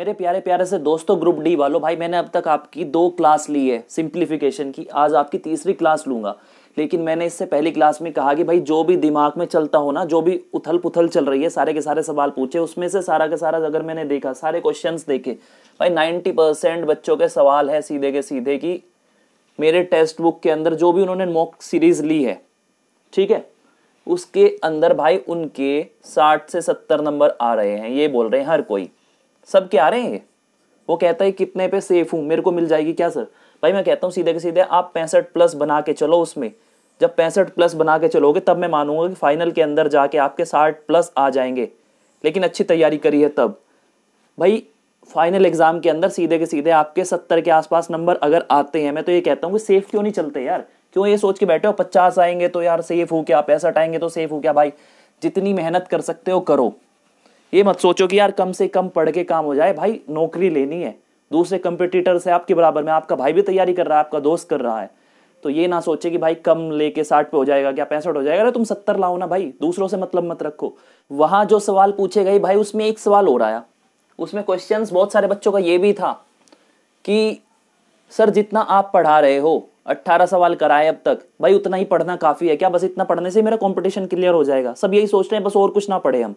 मेरे प्यारे प्यारे से दोस्तों, ग्रुप डी वालों, भाई मैंने अब तक आपकी 2 क्लास ली है सिंप्लीफिकेशन की, आज आपकी तीसरी क्लास लूंगा। लेकिन मैंने इससे पहली क्लास में कहा कि भाई जो भी दिमाग में चलता हो ना, जो भी उथल पुथल चल रही है, सारे के सारे सवाल पूछे, उसमें से सारा का सारा अगर मैंने देखा, सारे क्वेश्चंस देखे, भाई 90% बच्चों के सवाल है सीधे के सीधे कि मेरे टेक्स्ट बुक के अंदर जो भी उन्होंने मॉक सीरीज ली है, ठीक है, उसके अंदर भाई उनके 60 से 70 नंबर आ रहे हैं। ये बोल रहे हैं हर कोई, सब क्या आ रहे हैं। वो कहता है कितने पे सेफ हूं, मेरे को मिल जाएगी क्या सर? भाई मैं कहता हूँ सीधे के सीधे आप 65+ बना के चलो उसमें। जब 65+ बना के चलोगे तब मैं मानूंगा कि फाइनल के अंदर जाके आपके 60+ आ जाएंगे, लेकिन अच्छी तैयारी करी है तब। भाई फाइनल एग्जाम के अंदर सीधे के सीधे आपके 70 के आसपास नंबर अगर आते हैं, मैं तो ये कहता हूँ कि सेफ क्यों नहीं चलते यार? क्यों ये सोच के बैठे हो 50 आएंगे तो यार सेफ हो क्या, 65 आएंगे तो सेफ हो क्या? भाई जितनी मेहनत कर सकते हो करो। ये मत सोचो कि यार कम से कम पढ़ के काम हो जाए। भाई नौकरी लेनी है, दूसरे कंपटीटर से आपके बराबर में आपका भाई भी तैयारी कर रहा है, आपका दोस्त कर रहा है, तो ये ना सोचे कि भाई कम लेके 60 पे हो जाएगा क्या, 65 हो जाएगा। अरे तुम 70 लाओ ना भाई, दूसरों से मतलब मत रखो। वहां जो सवाल पूछे गए भाई, उसमें एक सवाल हो रहा है, उसमें क्वेश्चंस बहुत सारे बच्चों का ये भी था कि सर जितना आप पढ़ा रहे हो, 18 सवाल कराए अब तक, भाई उतना ही पढ़ना काफी है क्या? बस इतना पढ़ने से मेरा कंपटीशन क्लियर हो जाएगा। सब यही सोच रहे हैं, बस और कुछ ना पढ़े हम।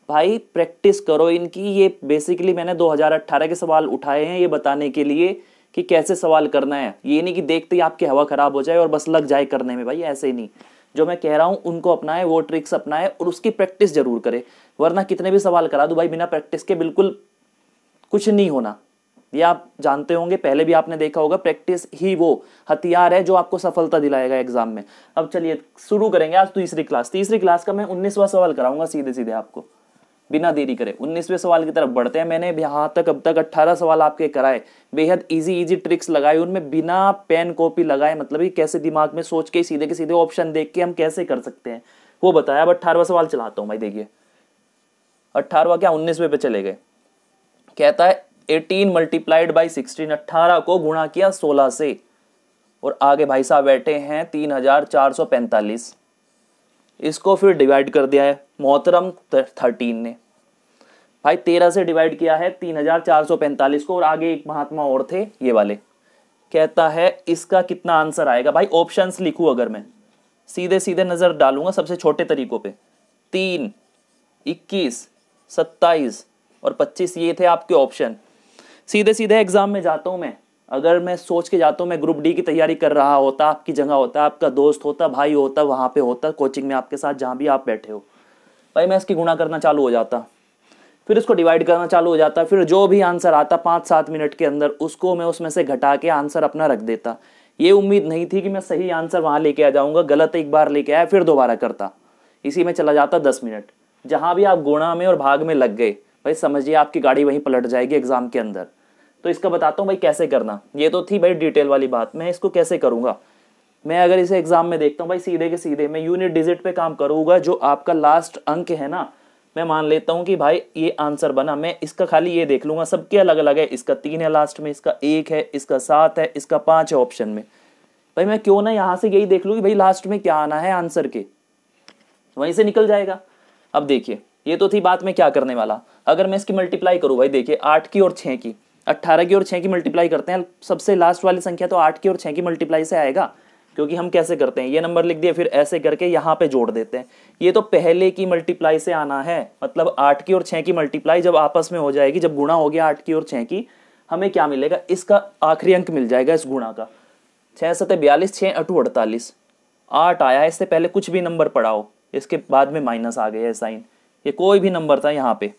भाई प्रैक्टिस करो इनकी। ये बेसिकली मैंने 2018 के सवाल उठाए हैं ये बताने के लिए कि कैसे सवाल करना है। ये नहीं कि देखते ही आपकी हवा खराब हो जाए और बस लग जाए करने में, भाई ऐसे ही नहीं। जो मैं कह रहा हूँ उनको अपनाए, वो ट्रिक्स अपनाए और उसकी प्रैक्टिस जरूर करे। वरना कितने भी सवाल करा दो भाई, बिना प्रैक्टिस के बिल्कुल कुछ नहीं होना। ये आप जानते होंगे, पहले भी आपने देखा होगा, प्रैक्टिस ही वो हथियार है जो आपको सफलता दिलाएगा एग्जाम में। अब चलिए शुरू करेंगे आज तीसरी क्लास। तीसरी क्लास का मैं 19वां सवाल कराऊंगा सीधे सीधे आपको, बिना देरी करे 19वें सवाल की तरफ बढ़ते हैं। मैंने यहाँ तक अब तक 18 सवाल आपके कराए, बेहद इजी ट्रिक्स लगाए उनमें, बिना पेन कॉपी लगाए, मतलब कि कैसे दिमाग में सोच के सीधे के सीधे ऑप्शन देख के हम कैसे कर सकते हैं वो बताया। अब 18वां सवाल चलाता हूँ भाई, देखिए 18वां क्या 19वें पे चले गए। कहता है 18 मल्टीप्लाइड बाई 16, 18 को गुणा किया 16 से, और आगे भाई साहब बैठे हैं 3445। इसको फिर डिवाइड कर दिया है मोहतरम 13 ने। भाई 13 से डिवाइड किया है 3445 को, और आगे एक महात्मा और थे ये वाले। कहता है इसका कितना आंसर आएगा? भाई ऑप्शंस लिखूं अगर मैं, सीधे सीधे नजर डालूंगा सबसे छोटे तरीकों पे, 3, 21, 27 और 25 ये थे आपके ऑप्शन। सीधे सीधे एग्जाम में जाता हूं मैं, अगर मैं सोच के जाता हूं मैं ग्रुप डी की तैयारी कर रहा होता, आपकी जगह होता, आपका दोस्त होता, भाई होता, वहां पे होता कोचिंग में आपके साथ, जहां भी आप बैठे हो, भाई मैं इसकी गुणा करना चालू हो जाता, फिर इसको डिवाइड करना चालू हो जाता, फिर जो भी आंसर आता 5-7 मिनट के अंदर उसको मैं उसमें से घटा के आंसर अपना रख देता। ये उम्मीद नहीं थी कि मैं सही आंसर वहां लेके आ जाऊंगा, गलत एक बार लेके आया फिर दोबारा करता, इसी में चला जाता 10 मिनट। जहां भी आप गुणा में और भाग में लग गए भाई समझिए आपकी गाड़ी वहीं पलट जाएगी एग्जाम के अंदर। तो इसका बताता हूँ भाई कैसे करना। ये तो थी भाई डिटेल वाली बात, मैं इसको कैसे करूंगा। मैं अगर इसे एग्जाम में देखता हूँ भाई, सीधे के सीधे मैं यूनिट डिजिट पे काम करूंगा। जो आपका लास्ट अंक है ना, मैं मान लेता हूँ कि भाई ये आंसर बना, मैं इसका खाली ये देख लूंगा, सबके अलग अलग है, इसका 3 है लास्ट में, इसका 1 है, इसका 7 है, इसका 5 है ऑप्शन में। भाई मैं क्यों ना यहाँ से यही देख लूँ कि भाई लास्ट में क्या आना है आंसर के, वहीं से निकल जाएगा। अब देखिए ये तो थी बात मैं क्या करने वाला। अगर मैं इसकी मल्टीप्लाई करूँ भाई, देखिए 8 की और 6 की, 18 की और 6 की मल्टीप्लाई करते हैं, सबसे लास्ट वाली संख्या तो 8 की और 6 की मल्टीप्लाई से आएगा। क्योंकि हम कैसे करते हैं, ये नंबर लिख दिए फिर ऐसे करके यहाँ पे जोड़ देते हैं। ये तो पहले की मल्टीप्लाई से आना है, मतलब 8 की और 6 की मल्टीप्लाई जब आपस में हो जाएगी, जब गुणा हो गया 8 की और 6 की, हमें क्या मिलेगा, इसका आखिरी अंक मिल जाएगा इस गुणा का। 6 7 42, 6 8 48, 8 आया है। इससे पहले कुछ भी नंबर पढ़ाओ, इसके बाद में माइनस आ गया है साइन, ये कोई भी नंबर था यहाँ पे,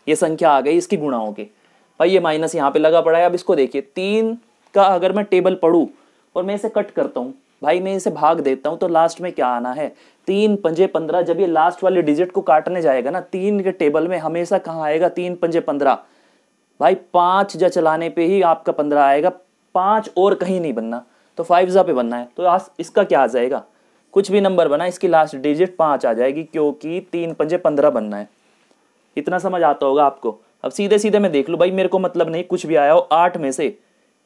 ये संख्या आ गई इसकी गुणा होके, भाई ये माइनस यहाँ पे लगा पड़ा है। अब इसको देखिए 3 का अगर मैं टेबल पढ़ूँ और मैं इसे कट करता हूँ भाई, मैं इसे भाग देता हूँ, तो लास्ट में क्या आना है, 3 पंजे 15। जब ये लास्ट वाले डिजिट को काटने जाएगा ना, 3 के टेबल में हमेशा कहाँ आएगा, 3 पंजे 15। भाई 5 जा चलाने पे ही आपका 15 आएगा, 5 और कहीं नहीं बनना, तो 5 जा पे बनना है। तो आज इसका क्या आ जाएगा, कुछ भी नंबर बना इसकी लास्ट डिजिट 5 आ जाएगी, क्योंकि 3 पंजे 15 बनना है। इतना समझ आता होगा आपको। अब सीधे सीधे मैं देख लूँ भाई, मेरे को मतलब नहीं कुछ भी आया हो 8 में से,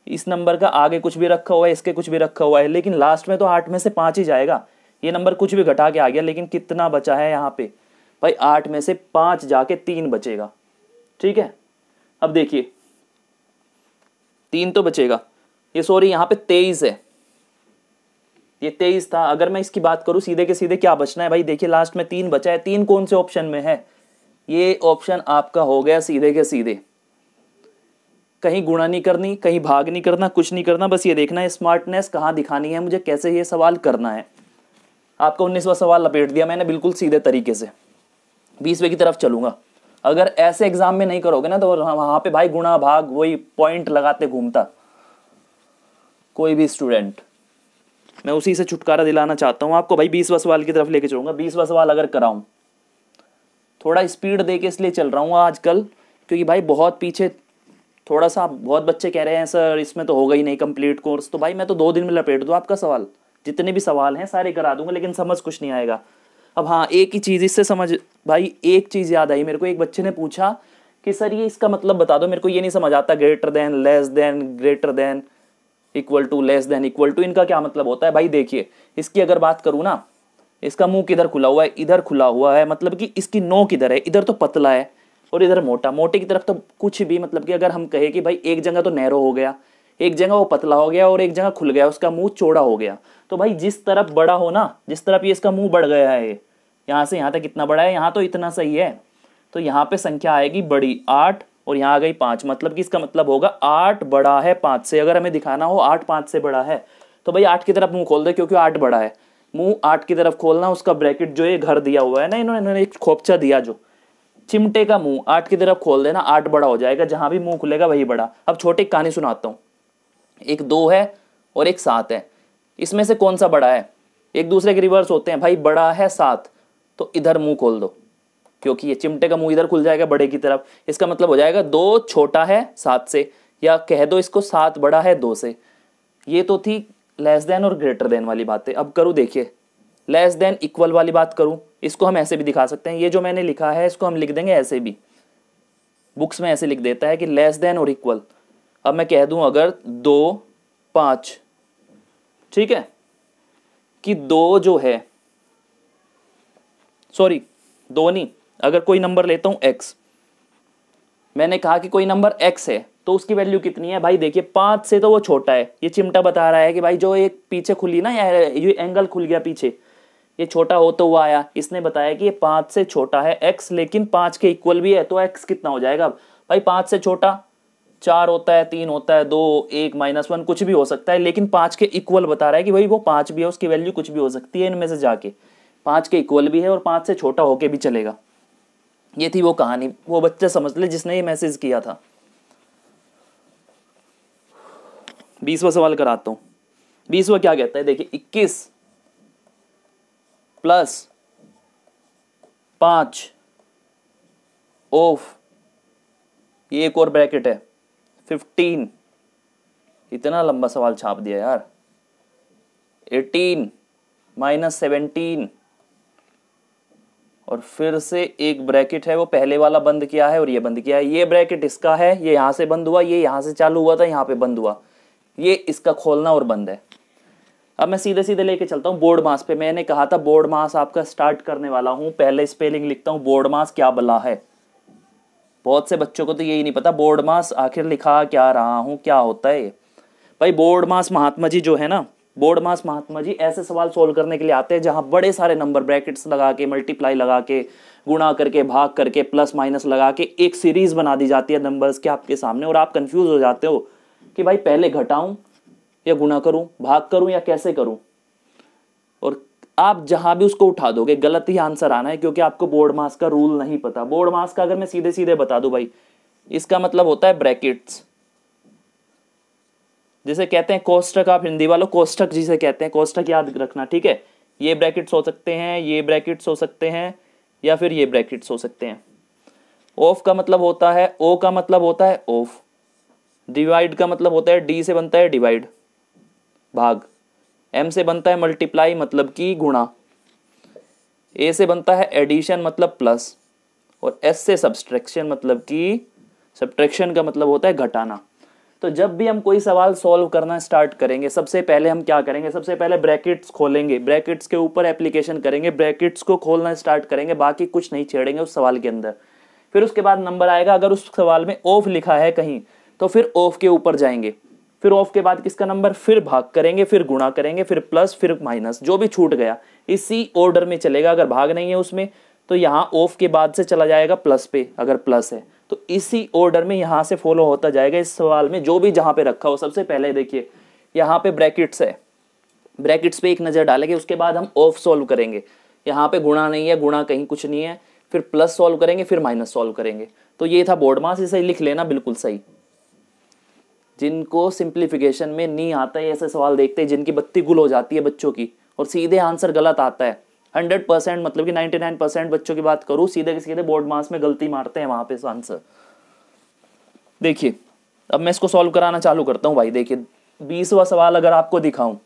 इस नंबर का आगे कुछ भी रखा हुआ है, इसके कुछ भी रखा हुआ है, लेकिन लास्ट में तो 8 में से 5 ही जाएगा। ये नंबर कुछ भी घटा के आ गया, लेकिन कितना बचा है यहाँ पे भाई, 8 में से 5 जाके 3 बचेगा, ठीक है। अब देखिए 3 तो बचेगा, ये सॉरी यहाँ पे 23 है, ये 23 था। अगर मैं इसकी बात करूं सीधे के सीधे क्या बचना है भाई, देखिए लास्ट में 3 बचा है। 3 कौन से ऑप्शन में है, ये ऑप्शन आपका हो गया सीधे के सीधे। कहीं गुणा नहीं करनी, कहीं भाग नहीं करना, कुछ नहीं करना, बस ये देखना है स्मार्टनेस कहाँ दिखानी है मुझे, कैसे ये सवाल करना है। आपका 19वां सवाल लपेट दिया मैंने बिल्कुल सीधे तरीके से, 20वें की तरफ चलूंगा। अगर ऐसे एग्जाम में नहीं करोगे ना तो वहां पे भाई गुणा भाग वही पॉइंट लगाते घूमता कोई भी स्टूडेंट। मैं उसी से छुटकारा दिलाना चाहता हूँ आपको भाई। 20वां सवाल की तरफ लेके चलूंगा। 20वां सवाल अगर कराऊं, थोड़ा स्पीड दे के इसलिए चल रहा हूँ आजकल क्योंकि भाई बहुत पीछे थोड़ा सा बहुत बच्चे कह रहे हैं सर इसमें तो होगा ही नहीं कंप्लीट कोर्स, तो भाई मैं तो 2 दिन में लपेट दूँ आपका सवाल, जितने भी सवाल हैं सारे करा दूंगा, लेकिन समझ कुछ नहीं आएगा। अब हाँ एक ही चीज़ इससे समझ भाई, एक चीज़ याद आई मेरे को। एक बच्चे ने पूछा कि सर ये इसका मतलब बता दो, मेरे को ये नहीं समझ आता, greater than, less than, greater than, equal to, less than, equal to, इनका क्या मतलब होता है। भाई देखिए इसकी अगर बात करूँ ना, इसका मुंह किधर खुला हुआ है, इधर खुला हुआ है, मतलब कि इसकी नोक किधर है, इधर तो पतला है और इधर मोटा। मोटे की तरफ तो कुछ भी, मतलब कि अगर हम कहे कि भाई एक जगह तो नैरो हो गया, एक जगह वो पतला हो गया और एक जगह खुल गया, उसका मुंह चौड़ा हो गया। तो भाई जिस तरफ बड़ा हो ना, जिस तरफ ये इसका मुंह बढ़ गया है, यहाँ से यहाँ तक कितना बड़ा है, यहाँ तो इतना सही है, तो यहाँ पे संख्या आएगी बड़ी 8 और यहाँ आ गई 5, मतलब कि इसका मतलब होगा 8 बड़ा है 5 से। अगर हमें दिखाना हो 8 5 से बड़ा है तो भाई 8 की तरफ मुंह खोल दे, क्योंकि 8 बड़ा है, मुंह 8 की तरफ खोलना, उसका ब्रैकेट जो ये घर दिया हुआ है ना, इन्होंने एक खोपचा दिया, जो चिमटे का मुंह 8 की तरफ खोल देना, 8 बड़ा हो जाएगा, जहां भी मुंह खुलेगा वही बड़ा। अब छोटी कहानी सुनाता हूँ, एक 2 है और एक 7 है, इसमें से कौन सा बड़ा है, एक दूसरे के रिवर्स होते हैं भाई। बड़ा है 7 तो इधर मुंह खोल दो, क्योंकि ये चिमटे का मुंह इधर खुल जाएगा बड़े की तरफ, इसका मतलब हो जाएगा 2 छोटा है 7 से, या कह दो इसको 7 बड़ा है 2 से। ये तो थी लेस देन और ग्रेटर देन वाली बातें। अब करूँ देखिए लेस देन इक्वल वाली बात करूँ, इसको हम ऐसे भी दिखा सकते हैं, ये जो मैंने लिखा है इसको हम लिख देंगे ऐसे भी, बुक्स में ऐसे लिख देता है कि लेस देन और इक्वल। अब मैं कह दूं अगर 2 5, ठीक है, कि 2 जो है, सॉरी 2 नहीं, अगर कोई नंबर लेता हूं x, मैंने कहा कि कोई नंबर x है तो उसकी वैल्यू कितनी है भाई। देखिए 5 से तो वो छोटा है, ये चिमटा बता रहा है कि भाई जो एक पीछे खुली ना, ये एंगल खुल गया पीछे, ये छोटा हो तो वो आया, इसने बताया कि ये 5 से छोटा है x, लेकिन 5 के इक्वल भी है, तो x कितना हो जाएगा भाई। 5 से छोटा 4 होता है, 3 होता है, 2, 1, -1 कुछ भी हो सकता है, लेकिन 5 के इक्वल बता रहा है कि भाई वो 5 भी है, उसकी वैल्यू कुछ भी हो सकती है इनमें से जाके, 5 के इक्वल भी है और 5 से छोटा होके भी चलेगा। ये थी वो कहानी, वो बच्चा समझ ले जिसने ये मैसेज किया था। 20वां सवाल कराता हूं। 20वां क्या कहता है, देखिए 21 + 5 ऑफ, ये एक और ब्रैकेट है 15, इतना लंबा सवाल छाप दिया यार, 18 - 17, और फिर से एक ब्रैकेट है, वो पहले वाला बंद किया है और ये बंद किया है। ये ब्रैकेट इसका है, ये यहां से बंद हुआ, ये यहां से चालू हुआ था, यहां पे बंद हुआ, ये इसका खोलना और बंद है। अब मैं सीधे सीधे लेके चलता हूँ बोर्ड मास पे। मैंने कहा था बोर्ड मास आपका स्टार्ट करने वाला हूँ, पहले स्पेलिंग लिखता हूँ बोर्ड मास क्या बला है। बहुत से बच्चों को तो यही नहीं पता बोर्ड मास आखिर लिखा क्या रहा हूँ, क्या होता है भाई। बोर्ड मास महात्मा जी जो है ना, बोर्ड मास महात्मा जी ऐसे सवाल सोल्व करने के लिए आते हैं जहां बड़े सारे नंबर ब्रैकेट्स लगा के, मल्टीप्लाई लगा के, गुणा करके, भाग करके, प्लस माइनस लगा के एक सीरीज बना दी जाती है नंबर्स के आपके सामने, और आप कंफ्यूज हो जाते हो कि भाई पहले घटाऊं या गुणा करूं, भाग करूं या कैसे करूं, और आप जहां भी उसको उठा दोगे गलत ही आंसर आना है, क्योंकि आपको बोर्ड मास का रूल नहीं पता। बोर्ड मास का अगर मैं सीधे सीधे बता दूं भाई, इसका मतलब होता है ब्रैकेट्स, जिसे कहते हैं कोष्टक। आप हिंदी वालों कोष्टक जिसे कहते हैं, कोष्टक याद रखना, ठीक है। ये ब्रैकेट्स हो सकते हैं, ये ब्रैकेट्स हो सकते हैं, या फिर ये ब्रैकेट्स हो सकते हैं। ऑफ का मतलब होता है, ओ का मतलब होता है ऑफ, डिवाइड का मतलब होता है, डी से बनता है डिवाइड भाग, एम से बनता है मल्टीप्लाई मतलब कि गुणा, ए से बनता है एडिशन मतलब प्लस, और एस से सब्सट्रैक्शन मतलब कि सब्ट्रैक्शन का मतलब होता है घटाना। तो जब भी हम कोई सवाल सॉल्व करना स्टार्ट करेंगे, सबसे पहले हम क्या करेंगे, सबसे पहले ब्रैकेट्स खोलेंगे, ब्रैकेट्स के ऊपर एप्लीकेशन करेंगे, ब्रैकेट्स को खोलना स्टार्ट करेंगे, बाकी कुछ नहीं छेड़ेंगे उस सवाल के अंदर। फिर उसके बाद नंबर आएगा, अगर उस सवाल में ऑफ लिखा है कहीं तो फिर ऑफ के ऊपर जाएंगे, फिर ऑफ के बाद किसका नंबर, फिर भाग करेंगे, फिर गुणा करेंगे, फिर प्लस, फिर माइनस, जो भी छूट गया इसी ऑर्डर में चलेगा। अगर भाग नहीं है उसमें तो यहाँ ऑफ के बाद से चला जाएगा प्लस पे, अगर प्लस है तो इसी ऑर्डर में यहाँ से फॉलो होता जाएगा इस सवाल में, जो भी जहाँ पे रखा हो। सबसे पहले देखिए यहाँ पे ब्रैकेट्स है, ब्रैकेट्स पे एक नज़र डालेंगे, उसके बाद हम ऑफ सॉल्व करेंगे। यहाँ पे गुणा नहीं है, गुणा कहीं कुछ नहीं है, फिर प्लस सॉल्व करेंगे, फिर माइनस सॉल्व करेंगे। तो ये था बोर्ड मास, इसे लिख लेना बिल्कुल सही। जिनको सिंप्लीफिकेशन में नहीं आता है ऐसे सवाल देखते हैं, जिनकी बत्ती गुल हो जाती है बच्चों की और सीधे आंसर गलत आता है, 100% मतलब कि 99% बच्चों की बात करूँ, सीधे के सीधे बोर्ड मास में गलती मारते हैं वहाँ पे आंसर। देखिए अब मैं इसको सॉल्व कराना चालू करता हूँ भाई। देखिए 20वां सवाल अगर आपको दिखाऊं,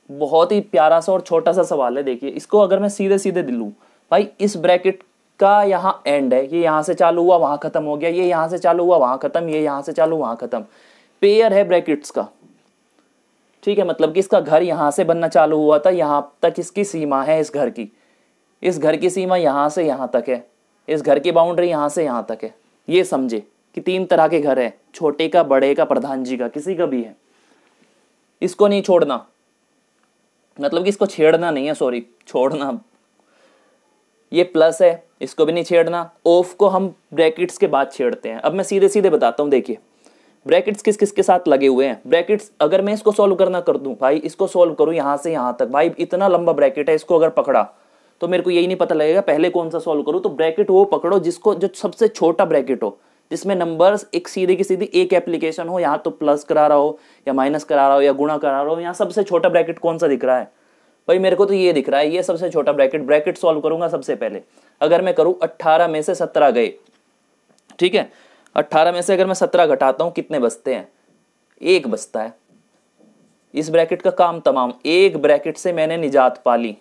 बहुत ही प्यारा सा और छोटा सा सवाल है। देखिए इसको अगर मैं सीधे सीधे दिलूं भाई, इस ब्रैकेट का यहाँ एंड है, ये यहाँ से चालू हुआ वहाँ खत्म हो गया, ये यहाँ से चालू हुआ वहाँ खत्म, ये यहाँ से चालू वहाँ खत्म, पेयर है ब्रैकेट्स का, ठीक है। मतलब कि इसका घर यहाँ से बनना चालू हुआ था, यहाँ तक इसकी सीमा है इस घर की, इस घर की सीमा यहाँ से यहाँ तक है, इस घर की बाउंड्री यहाँ से यहाँ तक है। ये समझे कि 3 तरह के घर है, छोटे का, बड़े का, प्रधान जी का, किसी का भी है। इसको नहीं छोड़ना, मतलब कि इसको छेड़ना नहीं है, सॉरी छोड़ना, ये प्लस है, इसको भी नहीं छेड़ना। ऑफ को हम ब्रैकेट्स के बाद छेड़ते हैं। अब मैं सीधे सीधे बताता हूँ। देखिए ब्रैकेट्स किस किस के साथ लगे हुए हैं, ब्रैकेट्स अगर मैं इसको सॉल्व करना कर दूं भाई, इसको सॉल्व करूं यहाँ से यहाँ तक, भाई इतना लंबा ब्रैकेट है, इसको अगर पकड़ा तो मेरे को यही नहीं पता लगेगा पहले कौन सा सॉल्व करूं। तो ब्रैकेट वो पकड़ो जिसको, जो सबसे छोटा ब्रैकेट हो, जिसमें नंबर्स एक सीधे की सीधी एक एप्लीकेशन हो, यहाँ तो प्लस करा रहा हो या माइनस करा रहा हो या गुणा करा रहा हो। यहाँ सबसे छोटा ब्रैकेट कौन सा दिख रहा है भाई, मेरे को तो ये दिख रहा है, ये सबसे छोटा ब्रैकेट। ब्रैकेट सॉल्व करूंगा सबसे पहले। अगर मैं करूं 18 में से 17 गए, ठीक है, 18 में से अगर मैं 17 घटाता हूं कितने बचते हैं, 1 बचता है। इस ब्रैकेट का काम तमाम, एक ब्रैकेट से मैंने निजात पा ली।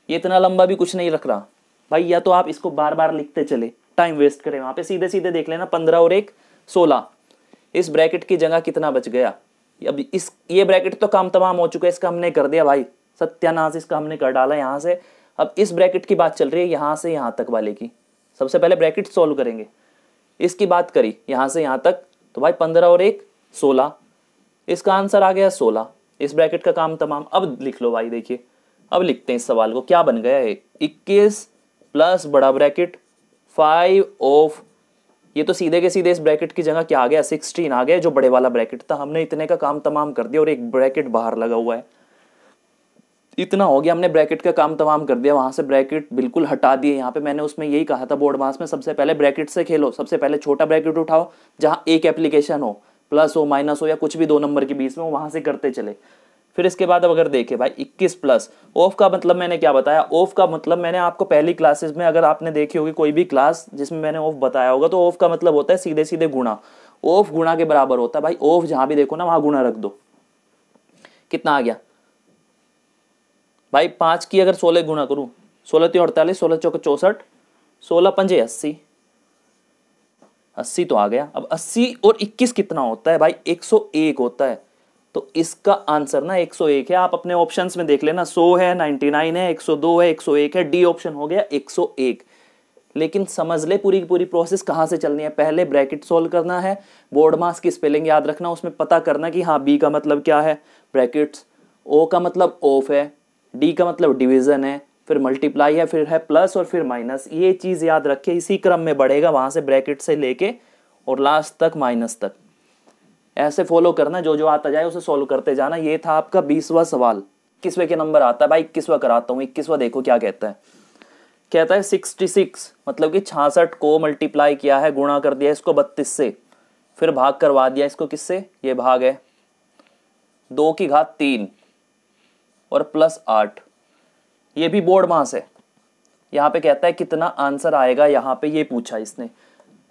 ये इतना लंबा भी कुछ नहीं रख रहा भाई, या तो आप इसको बार बार लिखते चले, टाइम वेस्ट करें, वहां पे सीधे सीधे देख लेना, 15 और 1 16। इस ब्रैकेट की जगह कितना बच गया, अब इस ये ब्रैकेट तो काम तमाम हो चुका है, इसका हमने कर दिया भाई सत्यानाश, इसका हमने कर डाला यहाँ से। अब इस ब्रैकेट की बात चल रही है यहाँ से यहाँ तक वाले की, सबसे पहले ब्रैकेट सॉल्व करेंगे। इसकी बात करी यहाँ से यहाँ तक, तो भाई 15 और 1 16, इसका आंसर आ गया 16। इस ब्रैकेट का काम तमाम। अब लिख लो भाई, देखिए अब लिखते हैं इस सवाल को, क्या बन गया है, 21 प्लस बड़ा ब्रैकेट 5 ऑफ, ये तो सीधे के सीधे इस ब्रैकेट की जगह क्या आ गया, 16 आ गया, जो बड़े वाला ब्रैकेट था। हमने इतने का काम तमाम कर दिया और एक ब्रैकेट बाहर लगा हुआ है, इतना हो गया, हमने ब्रैकेट का काम तमाम कर दिया। वहां से ब्रैकेट बिल्कुल हटा दिए। यहाँ पे मैंने उसमें यही कहा था बोर्ड मास में, सबसे पहले ब्रैकेट से खेलो, सबसे पहले छोटा ब्रैकेट उठाओ जहाँ एक एप्लीकेशन हो, प्लस हो माइनस हो या कुछ भी 2 नंबर के बीच में हो, वहां से करते चले। फिर इसके बाद अब अगर देखे भाई 21 प्लस ऑफ का मतलब मैंने क्या बताया, ऑफ का मतलब मैंने आपको पहली क्लासेस में, अगर आपने देखी होगी कोई भी क्लास जिसमें मैंने ऑफ बताया होगा, तो ऑफ का मतलब होता है सीधे सीधे गुणा। ऑफ गुणा के बराबर होता है भाई, ऑफ जहां भी देखो ना वहां गुणा रख दो। कितना आ गया भाई, 5 की अगर 16 गुणा करूं, 16 3 48, 16 चौके 64, 16 पंजे 80, 80 तो आ गया। अब 80 और 21 कितना होता है भाई, 101 होता है। तो इसका आंसर ना 101 है। आप अपने ऑप्शंस में देख लेना, 100 है, 99 है, 102 है, 101 है, डी ऑप्शन हो गया 101। लेकिन समझ ले पूरी की पूरी प्रोसेस कहाँ से चलनी है। पहले ब्रैकेट सोल्व करना है, बोर्ड मास की स्पेलिंग याद रखना, उसमें पता करना कि हाँ बी का मतलब क्या है ब्रैकेट्स, ओ का मतलब ऑफ है, डी का मतलब डिवीजन है, फिर मल्टीप्लाई है, फिर है प्लस और फिर माइनस। ये चीज़ याद रखे, इसी क्रम में बढ़ेगा, वहाँ से ब्रैकेट से लेके और लास्ट तक माइनस तक, ऐसे फॉलो करना, जो जो आता जाए उसे सॉल्व करते जाना। ये था आपका 20वां सवाल। 21वें के नंबर आता है भाई, 21वां कराता हूँ। 21वां देखो क्या कहता है, कहता है 66 मतलब कि 66 को मल्टीप्लाई किया है, गुणा कर दिया इसको 32 से, फिर भाग करवा दिया इसको किससे, ये भाग है 2 की घात 3 और प्लस 8। ये भी बोर्ड मास है। यहाँ पे कहता है कितना आंसर आएगा, यहाँ पे ये पूछा इसने।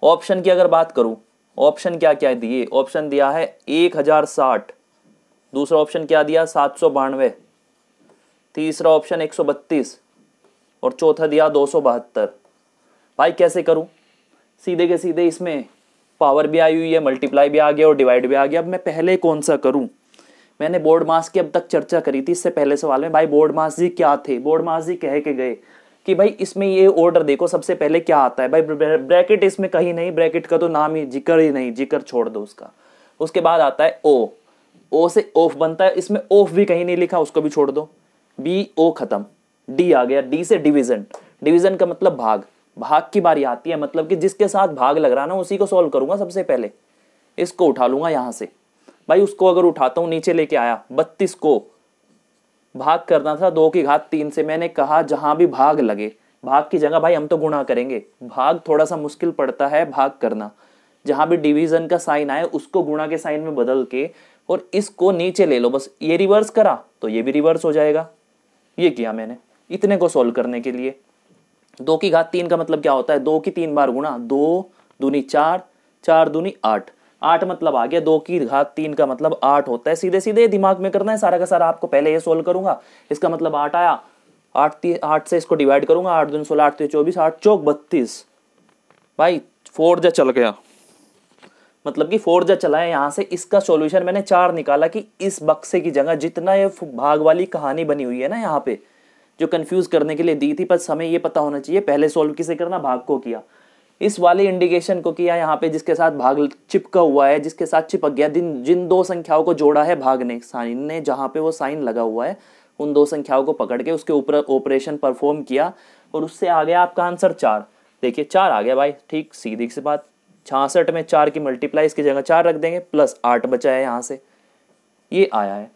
ऑप्शन की अगर बात करूं, ऑप्शन क्या क्या दिए, ऑप्शन दिया है 1060, दूसरा ऑप्शन क्या दिया 792, तीसरा ऑप्शन 132 और चौथा दिया 272। भाई कैसे करूं, सीधे के सीधे इसमें पावर भी आई हुई है, मल्टीप्लाई भी आ गया और डिवाइड भी आ गया। अब मैं पहले कौन सा करूं, मैंने बोर्ड मास की अब तक चर्चा करी थी इससे पहले सवाल में। भाई बोर्ड मास जी क्या थे, बोर्ड मास जी कह के गए कि भाई इसमें ये ऑर्डर देखो, सबसे पहले क्या आता है भाई, ब्रैकेट इसमें कहीं नहीं, ब्रैकेट का तो नाम ही जिक्र ही नहीं, जिक्र छोड़ दो उसका। उसके बाद आता है ओ, ओ से ऑफ बनता है, इसमें ऑफ भी कहीं नहीं लिखा, उसको भी छोड़ दो। बी ओ खत्म, डी आ गया, डी से डिवीजन, डिवीजन का मतलब भाग, भाग की बारी आती है, मतलब कि जिसके साथ भाग लग रहा ना उसी को सॉल्व करूंगा सबसे पहले। इसको उठा लूंगा यहां से भाई, उसको अगर उठाता हूं नीचे लेके आया, 32 को भाग करना था 2 की घात 3 से। मैंने कहा जहां भी भाग लगे, भाग की जगह भाई हम तो गुणा करेंगे, भाग थोड़ा सा मुश्किल पड़ता है भाग करना, जहां भी डिवीजन का साइन आए उसको गुणा के साइन में बदल के और इसको नीचे ले लो, बस ये रिवर्स करा तो ये भी रिवर्स हो जाएगा। ये किया मैंने इतने को सोल्व करने के लिए। 2 की घात 3 का मतलब क्या होता है, 2 की 3 बार गुणा, 2 दूनी 4, 4 दूनी 8, 8 मतलब आ गया, 2 की घात 3 का मतलब 8 होता है। सीधे सीधे दिमाग में करना है सारा का सारा, आपको पहले ये सोल्व करूंगा, इसका मतलब 8 आया, 8 से इसको डिवाइड करूंगा, 8 दूनी 16, 8 24, 8 चौक 32, भाई 4 जा चल गया, मतलब कि 4 जा चला है यहाँ से। इसका सॉल्यूशन मैंने 4 निकाला कि इस बक्से की जगह जितना ये भाग वाली कहानी बनी हुई है ना यहाँ पे, जो कंफ्यूज करने के लिए दी थी, पर हमें ये पता होना चाहिए पहले सोल्व किसे करना, भाग को किया, इस वाले इंडिकेशन को किया यहाँ पे जिसके साथ भाग चिपका हुआ है, जिसके साथ चिपक गया, जिन 2 संख्याओं को जोड़ा है भाग ने, साइन ने, जहाँ पे वो साइन लगा हुआ है उन 2 संख्याओं को पकड़ के उसके ऊपर ऑपरेशन परफॉर्म किया और उससे आ गया आपका आंसर 4। देखिए 4 आ गया भाई, ठीक सीधी सी बात। 66 में 4 की मल्टीप्लाई, इसकी जगह 4 रख देंगे, प्लस 8 बचा है यहाँ से, ये आया है।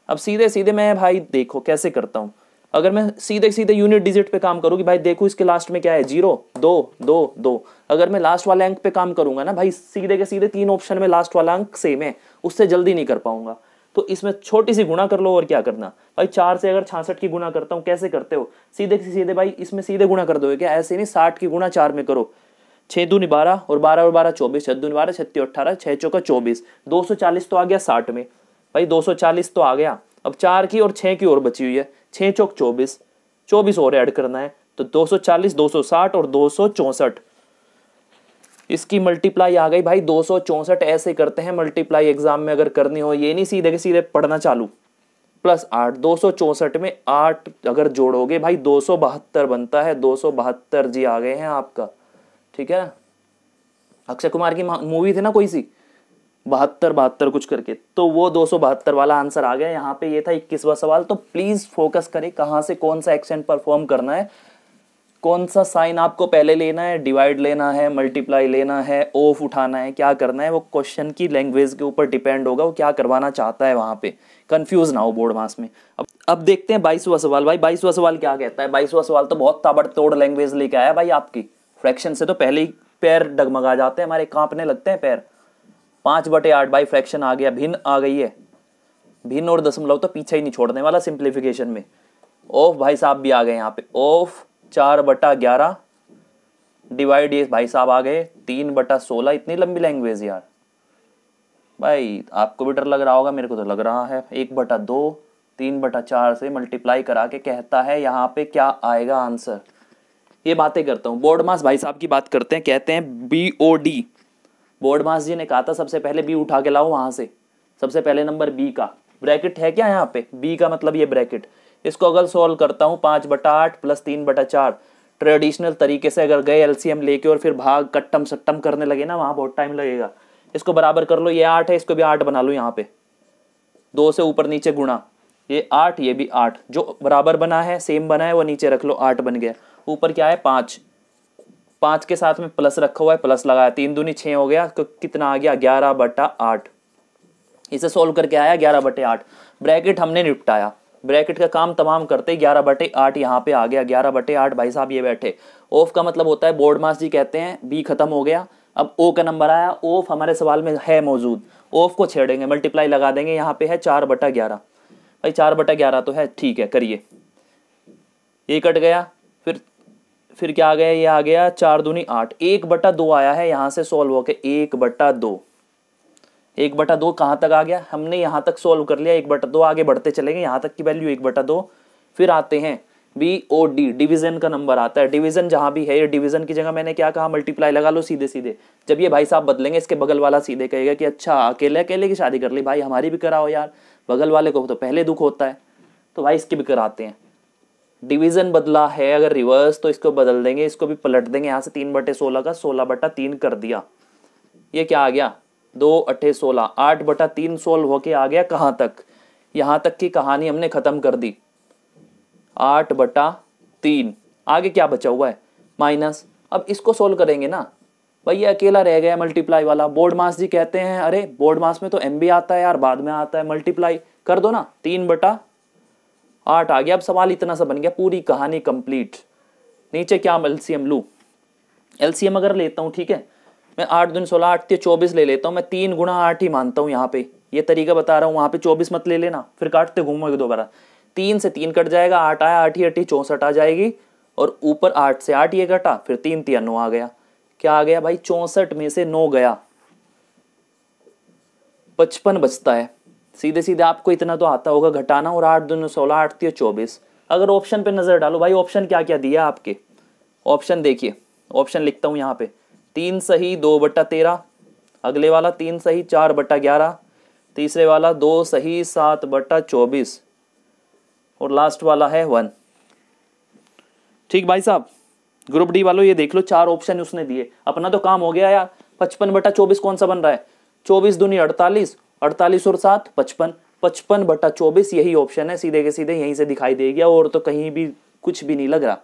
अब सीधे सीधे मैं भाई देखो कैसे करता हूँ, अगर मैं सीधे सीधे यूनिट डिजिट पे काम करूँ कि भाई देखो इसके लास्ट में क्या है, 0 2 2 2, अगर मैं लास्ट वाले अंक पे काम करूंगा ना भाई, सीधे के सीधे 3 ऑप्शन में लास्ट वाला अंक सेम है, उससे जल्दी नहीं कर पाऊंगा। तो इसमें छोटी सी गुणा कर लो, और क्या करना भाई, 4 से अगर 66 की गुणा करता हूँ, कैसे करते हो, सीधे से सीधे भाई इसमें सीधे गुणा कर दोगे क्या, ऐसे नहीं, 60 की गुणा 4 में करो, 6 दूनी 12 और 12 और 12 24, 6 दूनी 12, 36 18, 6 चौका 24, 240 तो आ गया 60 में भाई, 240 तो आ गया। अब 4 की और 6 की और बची हुई है, 6 चौक 24, 24 और ऐड करना है, तो 240, 260 और 264, इसकी मल्टीप्लाई आ गई भाई 264। ऐसे करते हैं मल्टीप्लाई एग्जाम में अगर करनी हो, ये नहीं सीधे के सीधे पढ़ना चालू। प्लस 8, 264 में 8 अगर जोड़ोगे भाई 272 बनता है, 272 जी आ गए हैं आपका, ठीक है ना। अक्षय कुमार की मूवी थी ना कोई सी, 72 कुछ करके, तो वो 272 वाला आंसर आ गया यहाँ पे। ये था 21वां सवाल। तो प्लीज फोकस करें कहाँ से कौन सा एक्शन परफॉर्म करना है, कौन सा साइन आपको पहले लेना है, डिवाइड लेना है, मल्टीप्लाई लेना है, ऑफ उठाना है, क्या करना है, वो क्वेश्चन की लैंग्वेज के ऊपर डिपेंड होगा, वो क्या करवाना चाहता है वहाँ पे, कंफ्यूज ना हो बोर्ड मास में। अब देखते हैं 22वां सवाल। भाई 22वां सवाल क्या कहता है, 22वां सवाल तो बहुत ताबड़तोड़ लैंग्वेज लेके आया भाई आपकी। फ्रैक्शन से तो पहले ही पैर डगमगा जाते हैं हमारे, कांपने लगते हैं पैर। 5/8 भाई फ्रैक्शन आ गया, भिन्न आ गई है, भिन्न और दशमलव तो पीछे ही नहीं छोड़ने वाला सिंप्लीफिकेशन में। ऑफ भाई साहब भी आ गए यहाँ पे, ऑफ 4/11 डिवाइड, ये भाई साहब आ गए 3/16। इतनी लंबी लैंग्वेज यार भाई, आपको भी डर लग रहा होगा, मेरे को तो लग रहा है। 1/2 3/4 से मल्टीप्लाई करा के कहता है यहाँ पे क्या आएगा आंसर। ये बातें करता हूँ। बोर्ड मास भाई साहब की बात करते हैं, कहते हैं BOD। बोर्ड मास जी ने कहा था सबसे पहले बी उठा के लाओ वहां से, सबसे पहले नंबर बी का ब्रैकेट है क्या यहाँ पे, बी का मतलब ये ब्रैकेट। इसको अगर सॉल्व करता हूँ 5/8 प्लस 3/4 ट्रेडिशनल तरीके से अगर गए LCM लेके और फिर भाग कट्टम सट्टम करने लगे ना, वहां बहुत टाइम लगेगा। इसको बराबर कर लो, ये 8 है, इसको भी 8 बना लो, यहाँ पे 2 से ऊपर नीचे गुणा, ये 8 ये भी 8, जो बराबर बना है सेम बना है वो नीचे रख लो, 8 बन गया। ऊपर क्या है 5, 5 के साथ में प्लस रखा हुआ है, प्लस लगाया, 3 दूनी 6 हो गया, तो कितना आ गया 11/8। इसे सोल्व करके आया 11/8। ब्रैकेट हमने निपटाया, ब्रैकेट का काम तमाम करते 11/8 यहाँ पे आ गया, 11/8 भाई साहब ये बैठे। ऑफ का मतलब होता है, बोर्ड मास जी कहते हैं बी खत्म हो गया, अब ओ का नंबर आया, ऑफ हमारे सवाल में है मौजूद, ऑफ को छेड़ेंगे, मल्टीप्लाई लगा देंगे, यहाँ पे है 4/11। भाई 4/11 तो है, ठीक है करिए, ये कट गया, फिर क्या आ गया, ये आ गया 4 दूनी 8, 1/2 आया है यहाँ से सोल्व होके, 1/2। 1/2 कहाँ तक आ गया, हमने यहाँ तक सोल्व कर लिया, 1/2 आगे बढ़ते चलेंगे, यहाँ तक की वैल्यू 1/2। फिर आते हैं BOD, डिवीजन का नंबर आता है। डिवीजन जहाँ भी है, ये डिवीजन की जगह मैंने क्या कहा, मल्टीप्लाई लगा लो सीधे सीधे। जब ये भाई साहब बदलेंगे, इसके बगल वाला सीधे कहेगा कि अच्छा अकेले अकेले की शादी कर ली, भाई हमारी भी कराओ यार, बगल वाले को तो पहले दुख होता है, तो भाई इसकी भी कराते हैं। डिवीजन बदला है अगर रिवर्स तो इसको बदल देंगे, इसको भी पलट देंगे। यहाँ से 3/16 का 16/3 कर दिया। ये क्या आ गया 2×8 = 16। 8/3 सोल्व होके आ गया कहाँ तक, यहाँ तक की कहानी हमने खत्म कर दी। 8/3 आगे क्या बचा हुआ है माइनस। अब इसको सोल्व करेंगे ना भाई, ये अकेला रह गया मल्टीप्लाई वाला। बोर्ड मास जी कहते हैं अरे बोर्ड मास में तो एम भी आता है यार, बाद में आता है मल्टीप्लाई कर दो ना। 3/8 आ गया। अब सवाल इतना सा बन गया, पूरी कहानी कंप्लीट। नीचे क्या एलसीएम लूँ, एलसीएम अगर लेता हूँ ठीक है, मैं 8 दूनी 16, 8 × 24 ले लेता हूँ। मैं 3×8 ही मानता हूँ यहाँ पे, ये तरीका बता रहा हूँ। वहाँ पे 24 मत ले लेना, फिर काटते घूमोगे दोबारा। 3 से 3 कट जाएगा, 8 आया, 8 ही 8 64 आ जाएगी। और ऊपर 8 से 8 ये कटा, फिर 3 × 9 आ गया। क्या आ गया भाई 64 में से 9 गया, 55 बचता है। सीधे सीधे आपको इतना तो आता होगा घटाना। और 8 दूनी 16, 8 × 24। अगर ऑप्शन पे नजर डालो भाई, ऑप्शन क्या क्या दिया आपके, ऑप्शन देखिए। ऑप्शन लिखता हूं यहाँ पे, 3 सही 2/13, अगले वाला 3 सही 4/11, तीसरे वाला 2 सही 7/24 और लास्ट वाला है 1। ठीक भाई साहब, ग्रुप डी वालों ये देख लो 4 ऑप्शन उसने दिए। अपना तो काम हो गया यार। 55/24 कौन सा बन रहा है, 24 दूनी 48, 48 और 7 55, 55/24 यही ऑप्शन है। सीधे के सीधे यहीं से दिखाई दे गया, और तो कहीं भी कुछ भी नहीं लग रहा।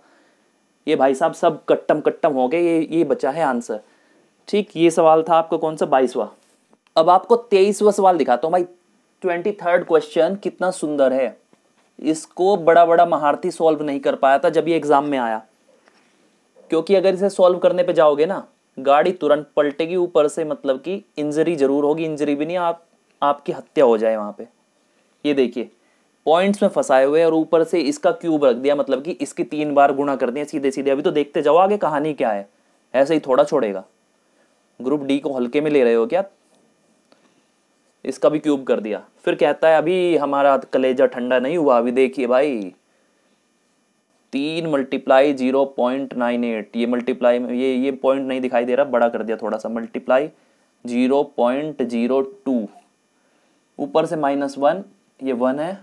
ये भाई साहब सब कट्टम कट्टम हो गए, ये बचा है आंसर। ठीक, ये सवाल था आपका कौन सा 22वां। अब आपको 23वां सवाल दिखाता हूँ भाई। 23rd क्वेश्चन कितना सुंदर है। इसको बड़ा बड़ा महारथी सॉल्व नहीं कर पाया था जब ये एग्जाम में आया, क्योंकि अगर इसे सॉल्व करने पे जाओगे ना गाड़ी तुरंत पलटेगी ऊपर से, मतलब कि इंजरी जरूर होगी, इंजरी भी नहीं, आपकी हत्या हो जाए वहां पे। ये देखिए पॉइंट्स में फंसाए हुए और ऊपर से इसका क्यूब रख दिया, मतलब कि इसकी 3 बार गुणा कर दिया सीधे सीधे। अभी तो देखते जाओ आगे कहानी क्या है, ऐसे ही थोड़ा छोड़ेगा। ग्रुप डी को हल्के में ले रहे हो क्या, इसका भी क्यूब कर दिया। फिर कहता है अभी हमारा कलेजा ठंडा नहीं हुआ। अभी देखिए भाई 3 × 0.98, ये मल्टीप्लाई में ये पॉइंट नहीं दिखाई दे रहा, बड़ा कर दिया थोड़ा सा। मल्टीप्लाई 0.02, ऊपर से -1, ये 1 है,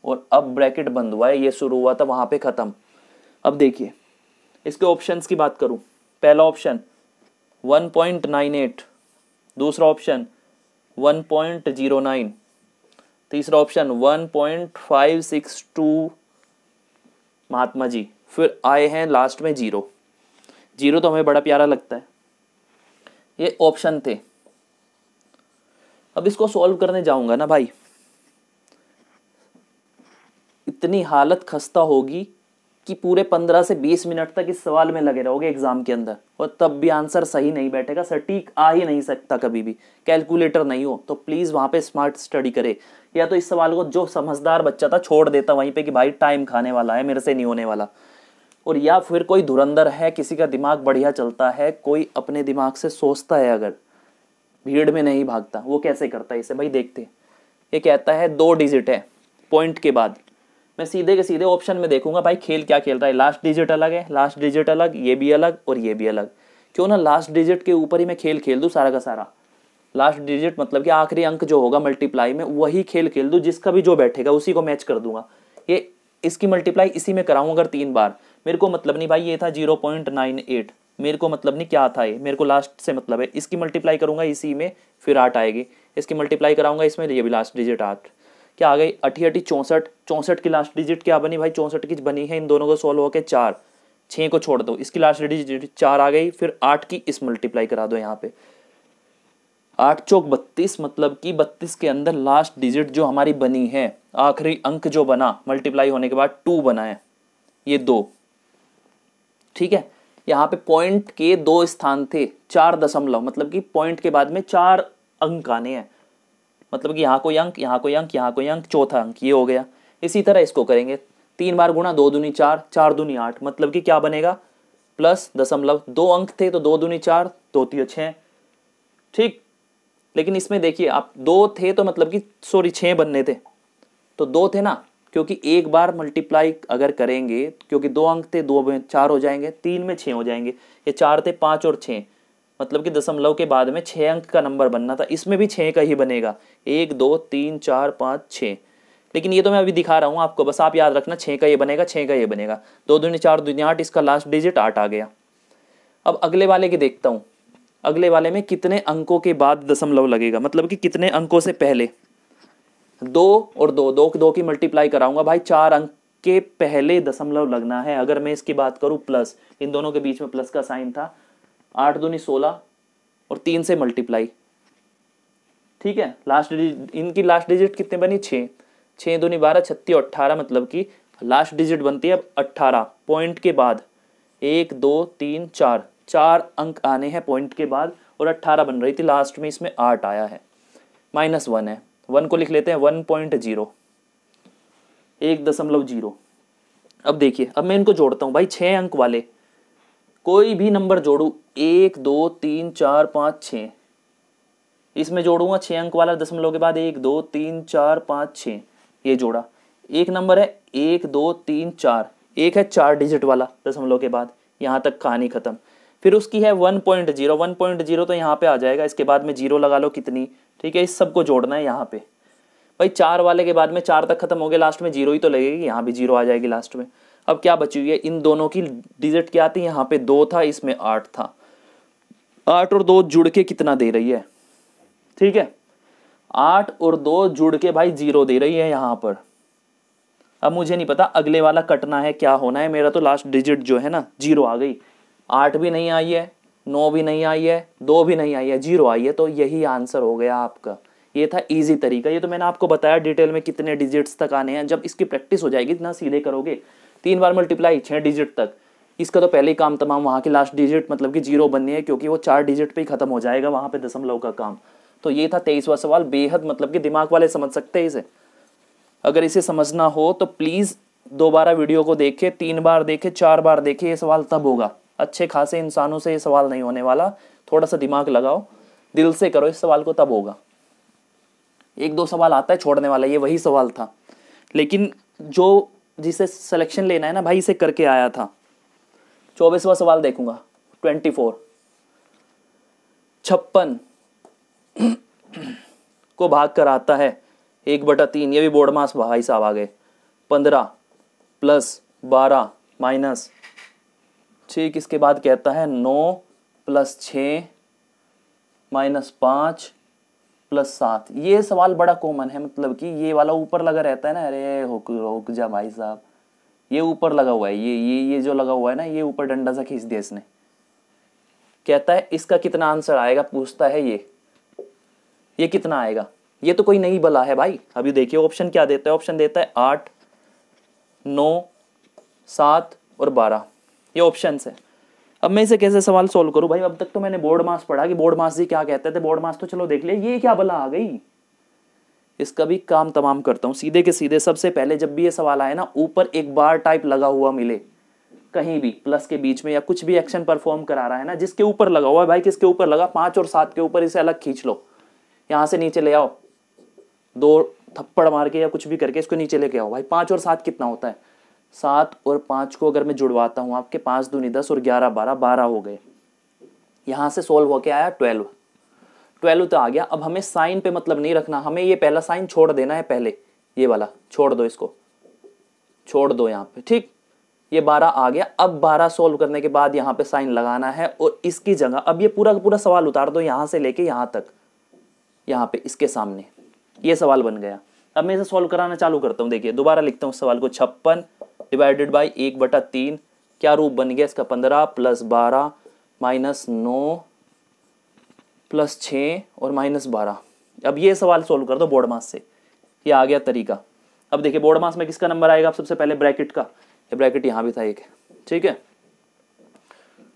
और अब ब्रैकेट बंद हुआ है, ये शुरू हुआ था वहां पे खत्म। अब देखिए इसके ऑप्शंस की बात करूं, पहला ऑप्शन 1.98, दूसरा ऑप्शन 1.09, तीसरा ऑप्शन 1.562 महात्मा जी, फिर आए हैं लास्ट में 0। 0 तो हमें बड़ा प्यारा लगता है। ये ऑप्शन थे। अब इसको सॉल्व करने जाऊंगा ना भाई, इतनी हालत खस्ता होगी कि पूरे 15 से 20 मिनट तक इस सवाल में लगे रहोगे एग्जाम के अंदर, और तब भी आंसर सही नहीं बैठेगा, सटीक आ ही नहीं सकता कभी भी। कैलकुलेटर नहीं हो तो प्लीज वहां पे स्मार्ट स्टडी करे, या तो इस सवाल को जो समझदार बच्चा था छोड़ देता वहीं पे कि भाई टाइम खाने वाला है, मेरे से नहीं होने वाला। और या फिर कोई धुरंधर है, किसी का दिमाग बढ़िया चलता है, कोई अपने दिमाग से सोचता है, अगर भीड़ में नहीं भागता, वो कैसे करता है इसे भाई देखते। ये कहता है 2 डिजिट है पॉइंट के बाद, मैं सीधे के सीधे ऑप्शन में देखूंगा भाई खेल क्या खेल रहा है। लास्ट डिजिट अलग है, लास्ट डिजिट अलग, ये भी अलग और ये भी अलग। क्यों ना लास्ट डिजिट के ऊपर ही मैं खेल खेल दूं सारा का सारा। लास्ट डिजिट मतलब कि आखिरी अंक जो होगा मल्टीप्लाई में, वही खेल खेल दूं, जिसका भी जो बैठेगा उसी को मैच कर दूंगा। ये इसकी मल्टीप्लाई इसी में कराऊं अगर 3 बार, मेरे को मतलब नहीं भाई ये था 0.98, मेरे को मतलब नहीं क्या था ये, मेरे को लास्ट से मतलब है। इसकी मल्टीप्लाई करूंगा इसी में, फिर 8 आएगी। इसकी मल्टीप्लाई कराऊंगा इसमें, ये भी लास्ट डिजिट 8। क्या आ गई 8 64, 64 की लास्ट डिजिट क्या बनी भाई, 64 की बनी है इन दोनों को सोल्व होकर 4, 6 को छोड़ दो, इसकी लास्ट डिजिट 4 आ गई। फिर 8 की इस मल्टीप्लाई करा दो यहाँ पे, 8 चौक 32, मतलब कि 32 के अंदर लास्ट डिजिट जो हमारी बनी है, आखिरी अंक जो बना मल्टीप्लाई होने के बाद 2 बना है, ये 2। ठीक है, यहाँ पे पॉइंट के 2 स्थान थे, 4 दशमलव, मतलब कि पॉइंट के बाद में 4 अंक आने हैं, मतलब कि यहाँ कोई अंक, यहाँ कोई अंक, यहाँ कोई अंक, चौथा अंक, ये हो गया। इसी तरह इसको करेंगे 3 बार गुणा, 2 दूनी 4, 4 दूनी 8, मतलब कि क्या बनेगा प्लस दशमलव, 2 अंक थे तो 2 दूनी 4, 2 3 6। ठीक, लेकिन इसमें देखिए आप 2 थे तो मतलब कि सॉरी 6 बनने थे, तो 2 थे ना, क्योंकि एक बार मल्टीप्लाई अगर करेंगे, क्योंकि 2 अंक थे, 2 में 4 हो जाएंगे, 3 में 6 हो जाएंगे, ये 4 थे 5 और 6, मतलब कि दशमलव के बाद में 6 अंक का नंबर बनना था, इसमें भी 6 का ही बनेगा, 1 2 3 4 5 6। लेकिन ये तो मैं अभी दिखा रहा हूँ आपको, बस आप याद रखना 6 का ये बनेगा, 6 का ये बनेगा, 2 दूनी 4 दूनी 8, इसका लास्ट डिजिट 8 आ गया। अब अगले वाले की देखता हूँ, अगले वाले में कितने अंकों के बाद दशमलव लगेगा, मतलब कि कितने अंकों से पहले। 2 और 2, 2 2 की मल्टीप्लाई कराऊंगा भाई, 4 अंक के पहले दशमलव लगना है। अगर मैं इसकी बात करूं प्लस, इन दोनों के बीच में प्लस का साइन था, 8 दूनी 16 और 3 से मल्टीप्लाई, ठीक है। लास्ट डिजिट, इनकी लास्ट डिजिट कितने बनी, 6, 6 दूनी 12, 36 18, मतलब कि लास्ट डिजिट बनती है अब 18 पॉइंट के बाद। 1 2 3 4, 4 अंक आने हैं पॉइंट के बाद, और 18 बन रही थी, लास्ट में इसमें 8 आया है। -1 है, 1 को लिख लेते हैं 1.0, 1.0। अब देखिए, अब मैं इनको जोड़ता हूँ भाई, 6 अंक वाले कोई भी नंबर जोड़ू, 1 2 3 4 5 6, इसमें जोड़ूंगा 6 अंक वाला दशमलव के बाद 1 2 3 4 5 6, ये जोड़ा। एक नंबर है 1 2 3 4, एक है 4 डिजिट वाला दशमलव के बाद, यहाँ तक कहानी खत्म। फिर उसकी है 1.0, 1.0 तो यहाँ पे आ जाएगा, इसके बाद में 0 लगा लो कितनी, ठीक है। इस सबको जोड़ना है यहाँ पे भाई, 4 वाले के बाद में 4 तक खत्म हो गया, लास्ट में 0 ही तो लगेगी, यहाँ भी 0 आ जाएगी लास्ट में। अब क्या बची हुई है, इन दोनों की डिजिट क्या थी, यहाँ पे 2 था, इसमें 8 था, 8 और 2 जुड़ के कितना दे रही है, ठीक है, 8 और 2 जुड़ के भाई 0 दे रही है यहाँ पर। अब मुझे नहीं पता अगले वाला कटना है, क्या होना है, मेरा तो लास्ट डिजिट जो है ना 0 आ गई, 8 भी नहीं आई है, 9 भी नहीं आई है, 2 भी नहीं आई है, 0 आई है, तो यही आंसर हो गया आपका। ये था इजी तरीका, ये तो मैंने आपको बताया डिटेल में कितने डिजिट्स तक आने हैं। जब इसकी प्रैक्टिस हो जाएगी इतना सीधे करोगे, 3 बार मल्टीप्लाई 6 डिजिट तक, इसका तो पहले ही काम तमाम, वहाँ की लास्ट डिजिट मतलब कि 0 बननी है, क्योंकि वो 4 डिजिट पे ही खत्म हो जाएगा वहाँ पे दशमलव का काम। तो ये था 23वां सवाल, बेहद मतलब कि दिमाग वाले समझ सकते हैं इसे। अगर इसे समझना हो तो प्लीज़ दोबारा वीडियो को देखे, 3 बार देखे, 4 बार देखे, ये सवाल तब होगा। अच्छे खासे इंसानों से ये सवाल नहीं होने वाला, थोड़ा सा दिमाग लगाओ, दिल से करो इस सवाल को, तब होगा। 1-2 सवाल आता है छोड़ने वाला, ये वही सवाल था, लेकिन जो जिसे सिलेक्शन लेना है ना भाई, इसे करके आया था। 24वां सवाल देखूंगा, 24, 56 को भाग कर आता है 1/3, ये भी बोर्ड मास भाई साहब आ गए। 15 + 12 माइनस, ठीक, इसके बाद कहता है 9 + 6 -5 + 7। ये सवाल बड़ा कॉमन है, मतलब कि ये वाला ऊपर लगा रहता है ना, अरे रुक जा भाई साहब, ये ऊपर लगा हुआ है, ये जो लगा हुआ है ना, ये ऊपर डंडा सा खींच दिया इसने। कहता है इसका कितना आंसर आएगा, पूछता है ये कितना आएगा। ये तो कोई नई बला है भाई। अभी देखिए ऑप्शन क्या देता है, ऑप्शन देता है 8 9 7 और 12, ये ऑप्शन है। अब मैं इसे कैसे सवाल सोल्व करूं भाई, अब तक तो मैंने बोर्ड मास पढ़ा कि बोर्ड मास जी क्या कहते थे, बोर्ड मास तो चलो देख लिया, ये क्या बला आ गई। इसका भी काम तमाम करता हूँ सीधे के सीधे। सबसे पहले जब भी ये सवाल आए ना, ऊपर एक बार टाइप लगा हुआ मिले कहीं भी, प्लस के बीच में, या कुछ भी एक्शन परफॉर्म करा रहा है ना, जिसके ऊपर लगा हुआ है भाई, किसके ऊपर लगा, 5 और 7 के ऊपर, इसे अलग खींच लो, यहाँ से नीचे ले आओ, 2 थप्पड़ मार के या कुछ भी करके इसको नीचे लेके आओ भाई। 5 और 7 कितना होता है, 7 और 5 को अगर मैं जुड़वाता हूँ आपके, 5 दूनी 10 और 11 12, 12 हो गए। यहाँ से सोल्व होके आया 12 तो आ गया। अब हमें साइन पे मतलब नहीं रखना, हमें ये पहला साइन छोड़ देना है, पहले ये वाला छोड़ दो, इसको छोड़ दो यहाँ पे, ठीक। ये 12 आ गया। अब 12 सोल्व करने के बाद यहाँ पे साइन लगाना है, और इसकी जगह अब ये पूरा का पूरा सवाल उतार दो, यहाँ से लेके यहाँ तक, यहाँ पे इसके सामने ये सवाल बन गया। अब मैं इसे सॉल्व कराना चालू करता हूँ। देखिए दोबारा लिखता हूँ सवाल को, 56 डिवाइडेड बाई 1/3, क्या रूप बन गया इसका, 15 + 12 -9 + 6 और -12। अब ये सवाल सोल्व कर दो बोर्ड मास से, ये आ गया तरीका। अब देखिए बोर्ड मास में किसका नंबर आएगा, आप सबसे पहले ब्रैकेट का, ये ब्रैकेट यहाँ भी था एक, ठीक है,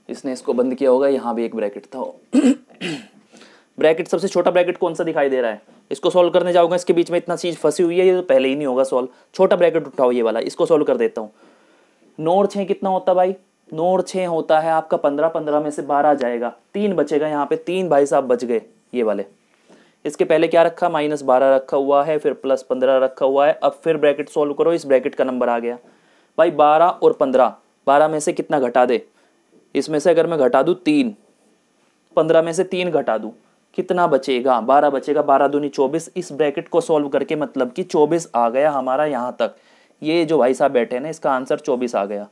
इसने इसको बंद किया होगा, यहाँ भी एक ब्रैकेट था। ब्रैकेट सबसे छोटा ब्रैकेट कौन सा दिखाई दे रहा है, इसको सोल्व करने जाऊंगा, इसके बीच में इतना चीज फंसी हुई है, ये तो पहले ही नहीं होगा सॉल्व। छोटा ब्रैकेट उठाओ ये वाला, इसको सोल्व कर देता हूँ। 9 और 6 कितना होता है भाई, 9 और 6 होता है आपका 15, 15 में से 12 जाएगा, 3 बचेगा यहाँ पे, 3 भाई साहब बच गए ये वाले। इसके पहले क्या रखा, -12 रखा हुआ है, फिर +15 रखा हुआ है। अब फिर ब्रैकेट सोल्व करो, इस ब्रैकेट का नंबर आ गया भाई 12 और 15, 12 में से कितना घटा दे, इसमें से अगर मैं घटा दूँ 3, 15 में से 3 घटा दूँ कितना बचेगा, 12 बचेगा, 12 दूनी 24। इस ब्रैकेट को सॉल्व करके मतलब कि 24 आ गया हमारा यहाँ तक। ये जो भाई साहब बैठे हैं ना, इसका आंसर 24 आ गया।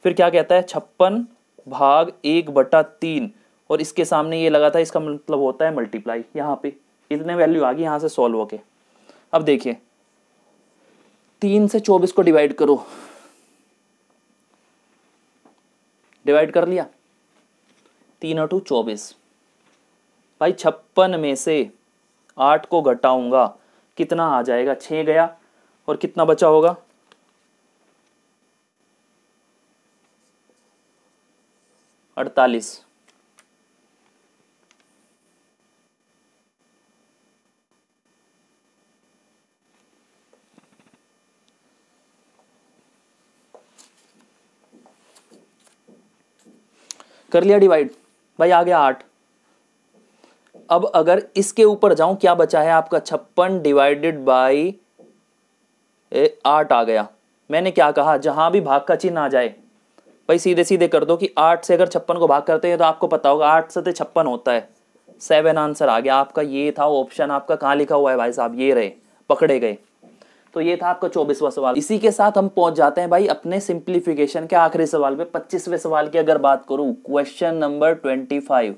फिर क्या कहता है, 56 भाग 1/3, और इसके सामने ये लगा था, इसका मतलब होता है मल्टीप्लाई। यहाँ पे इतने वैल्यू आ गई यहाँ से सॉल्व होके। अब देखिए 3 से 24 को डिवाइड करो, डिवाइड कर लिया, 3 और 2 24। भाई 56 में से 8 को घटाऊंगा, कितना आ जाएगा, 6 गया, और कितना बचा होगा, 48। कर लिया डिवाइड, भाई आ गया 8। अब अगर इसके ऊपर जाऊं, क्या बचा है आपका, 56 डिवाइडेड बाई 8 आ गया। मैंने क्या कहा, जहां भी भाग का चिन्ह आ जाए भाई सीधे सीधे कर दो, कि 8 से अगर 56 को भाग करते हैं तो आपको पता होगा 8 से 56 होता है। 7 आंसर आ गया आपका। ये था ऑप्शन आपका, कहाँ लिखा हुआ है भाई साहब, ये रहे, पकड़े गए। तो ये था आपका 24वां सवाल। इसी के साथ हम पहुंच जाते हैं भाई अपने सिंप्लीफिकेशन के आखिरी सवाल पे। 25वें सवाल की अगर बात करूं, क्वेश्चन नंबर 25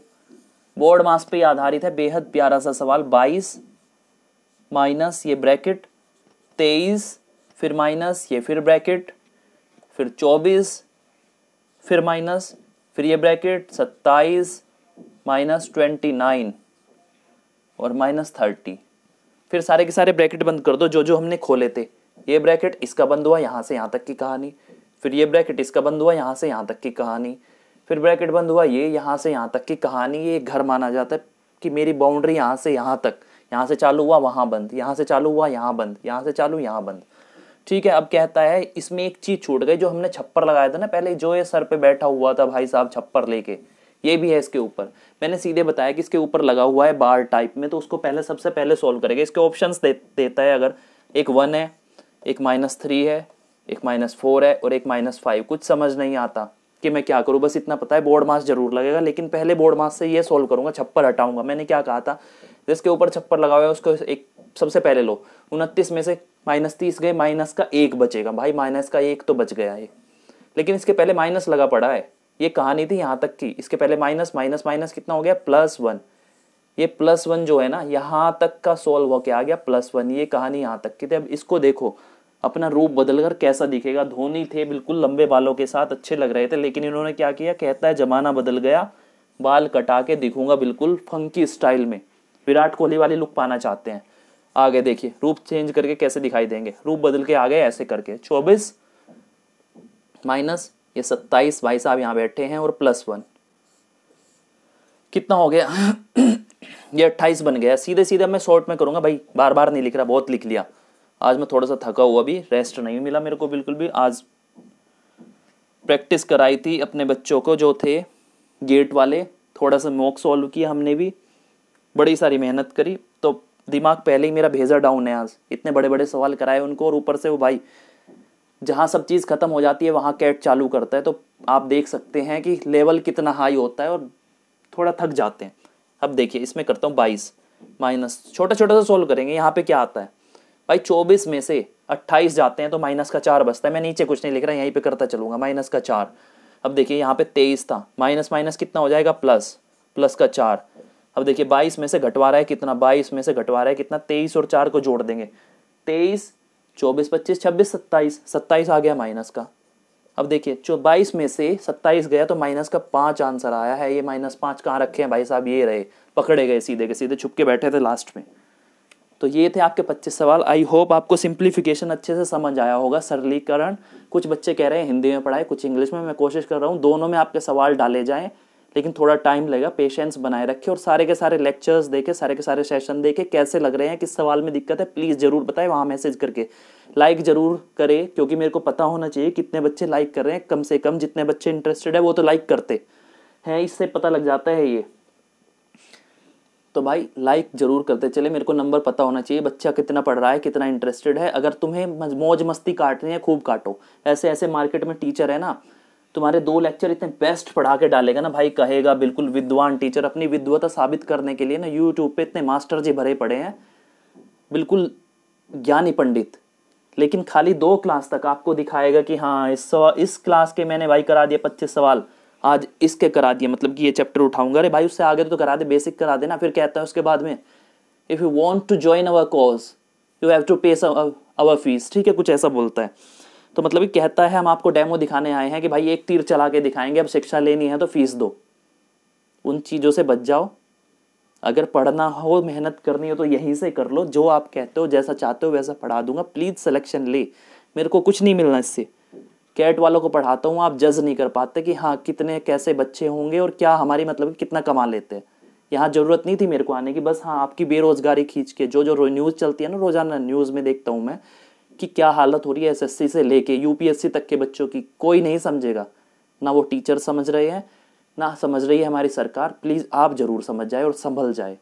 बोर्ड मास पे आधारित है, बेहद प्यारा सा सवाल। 22 माइनस ये ब्रैकेट 23, फिर माइनस ये फिर ब्रैकेट, फिर 24, फिर माइनस, फिर ये ब्रैकेट 27 माइनस 29 और माइनस 30। फिर सारे के सारे ब्रैकेट बंद कर दो जो जो हमने खोले थे। ये ब्रैकेट इसका बंद हुआ, यहाँ से यहाँ तक की कहानी। फिर ये ब्रैकेट इसका बंद हुआ, यहाँ से यहाँ तक की कहानी। फिर ब्रैकेट बंद हुआ, ये यहाँ से यहाँ तक की कहानी। ये घर माना जाता है कि मेरी बाउंड्री यहाँ से यहाँ तक, यहाँ से चालू हुआ वहाँ बंद, यहाँ से चालू हुआ यहाँ बंद, यहाँ से चालू यहाँ बंद। ठीक है, अब कहता है इसमें एक चीज छूट गई, जो हमने छप्पर लगाया था ना पहले, जो ये सर पे बैठा हुआ था भाई साहब छप्पर लेके, ये भी है इसके ऊपर। मैंने सीधे बताया कि इसके ऊपर लगा हुआ है बार टाइप में, तो उसको पहले सबसे पहले सॉल्व करेगा। इसके ऑप्शंस देता है, अगर एक 1 है, एक -3 है, एक -4 है और एक -5। कुछ समझ नहीं आता कि मैं क्या करूँ, बस इतना पता है बोर्ड मास जरूर लगेगा, लेकिन पहले बोर्ड मास से ये सॉल्व करूंगा, छप्पर हटाऊंगा। मैंने क्या कहा था, जिसके ऊपर छप्पर लगा हुआ है उसको एक सबसे पहले लो। 29 में से -30 गए, माइनस का 1 बचेगा। भाई माइनस का 1 तो बच गया है, लेकिन इसके पहले माइनस लगा पड़ा है। ये कहानी थी यहाँ तक की, इसके पहले माइनस माइनस माइनस कितना हो गया, +1। ये +1 जो है ना, यहाँ तक का सोल्व होके आ गया +1। ये कहानी यहाँ तक की थी। अब इसको देखो, अपना रूप बदलकर कैसा दिखेगा। धोनी थे बिल्कुल लंबे बालों के साथ, अच्छे लग रहे थे, लेकिन इन्होंने क्या किया, कहता है जमाना बदल गया, बाल कटा के दिखूंगा बिल्कुल फंकी स्टाइल में। विराट कोहली वाली लुक पाना चाहते हैं। आगे देखिए रूप चेंज करके कैसे दिखाई देंगे, रूप बदल के आ गए ऐसे करके। 24 माइनस ये 27 भाई साहब यहाँ बैठे हैं, और +1 कितना हो गया ये 28 बन गया। सीधे सीधे मैं शॉर्ट में करूंगा भाई, बार बार नहीं लिख रहा, बहुत लिख लिया। आज मैं थोड़ा सा थका हुआ, भी रेस्ट नहीं मिला मेरे को बिल्कुल भी। आज प्रैक्टिस कराई थी अपने बच्चों को जो थे गेट वाले, थोड़ा सा मॉक सॉल्व किया हमने भी, बड़ी सारी मेहनत करी, तो दिमाग पहले ही मेरा भेजा डाउन है। आज इतने बड़े बड़े सवाल कराए उनको, और ऊपर से वो भाई जहाँ सब चीज़ खत्म हो जाती है वहाँ कैट चालू करता है, तो आप देख सकते हैं कि लेवल कितना हाई होता है, और थोड़ा थक जाते हैं। अब देखिए इसमें करता हूँ 22 माइनस, छोटा छोटा सा सोल्व करेंगे। यहाँ पे क्या आता है भाई, 24 में से 28 जाते हैं तो माइनस का 4 बचता है। मैं नीचे कुछ नहीं लिख रहा, यहीं पे करता चलूंगा, माइनस का 4। अब देखिए यहाँ पे 23 था, माइनस माइनस कितना हो जाएगा, प्लस, प्लस का 4। अब देखिए 22 में से घटवा रहा है कितना, 22 में से घटवा रहा है कितना, 23 और 4 को जोड़ देंगे, 23, 24, 25, 26, 27, 27 आ गया माइनस का। अब देखिए 22 में से 27 गया तो माइनस का 5 आंसर आया है। ये -5 कहाँ रखे हैं भाई साहब, ये रहे, पकड़े गए सीधे के सीधे, छुप के बैठे थे लास्ट में। तो ये थे आपके 25 सवाल। आई होप आपको सिंप्लीफिकेशन अच्छे से समझ आया होगा, सरलीकरण। कुछ बच्चे कह रहे हैं हिंदी में पढ़ाए, कुछ इंग्लिश में। मैं कोशिश कर रहा हूँ दोनों में आपके सवाल डाले जाएं, लेकिन थोड़ा टाइम लगेगा, पेशेंस बनाए रखें, और सारे के सारे लेक्चर्स देखें, सारे के सारे सेशन देखें, कैसे लग रहे हैं, किस सवाल में दिक्कत है, प्लीज़ ज़रूर बताएं वहाँ मैसेज करके। लाइक ज़रूर करें, क्योंकि मेरे को पता होना चाहिए कितने बच्चे लाइक कर रहे हैं। कम से कम जितने बच्चे इंटरेस्टेड है वो तो लाइक करते हैं, इससे पता लग जाता है ये। तो भाई लाइक जरूर करते चले, मेरे को नंबर पता होना चाहिए बच्चा कितना पढ़ रहा है, कितना इंटरेस्टेड है। अगर तुम्हें मौज मस्ती काटनी है, खूब काटो। ऐसे ऐसे मार्केट में टीचर है ना, तुम्हारे 2 लेक्चर इतने बेस्ट पढ़ा के डालेगा ना भाई, कहेगा बिल्कुल विद्वान टीचर। अपनी विद्वता साबित करने के लिए ना यूट्यूब पे इतने मास्टर जी भरे पड़े हैं, बिल्कुल ज्ञानी पंडित। लेकिन खाली 2 क्लास तक आपको दिखाएगा कि हाँ इस क्लास के मैंने भाई करा दिया 25 सवाल, आज इसके करा दिए, मतलब कि ये चैप्टर उठाऊंगा। अरे भाई उससे आगे तो करा दे, बेसिक करा देना। फिर कहता है उसके बाद में, if you want to join our course you have to pay our fees, ठीक है, कुछ ऐसा बोलता है। तो मतलब ये कहता है हम आपको डेमो दिखाने आए हैं कि भाई एक तीर चला के दिखाएंगे, अब शिक्षा लेनी है तो फीस दो। उन चीज़ों से बच जाओ। अगर पढ़ना हो, मेहनत करनी हो तो यहीं से कर लो। जो आप कहते हो, जैसा चाहते हो वैसा पढ़ा दूंगा, प्लीज़ सिलेक्शन ले, मेरे को कुछ नहीं मिलना इससे। कैट वालों को पढ़ाता हूँ, आप जज नहीं कर पाते कि हाँ कितने कैसे बच्चे होंगे और क्या हमारी मतलब कितना कमा लेते हैं। यहाँ ज़रूरत नहीं थी मेरे को आने की, बस हाँ आपकी बेरोज़गारी खींच के जो न्यूज़ चलती है ना, रोज़ाना न्यूज़ में देखता हूँ मैं कि क्या हालत हो रही है एसएससी से लेके यूपीएससी तक के बच्चों की। कोई नहीं समझेगा, ना वो टीचर समझ रहे हैं, ना समझ रही है हमारी सरकार। प्लीज़ आप ज़रूर समझ जाए और संभल जाए।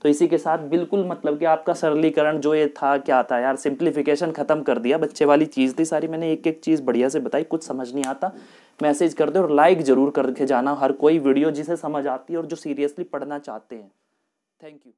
तो इसी के साथ बिल्कुल मतलब कि आपका सरलीकरण जो ये था, क्या था यार, सिंप्लीफिकेशन ख़त्म कर दिया। बच्चे वाली चीज़ थी सारी, मैंने एक एक चीज़ बढ़िया से बताई। कुछ समझ नहीं आता मैसेज कर दो और लाइक ज़रूर करके जाना हर कोई वीडियो जिसे समझ आती है और जो सीरियसली पढ़ना चाहते हैं। Thank you.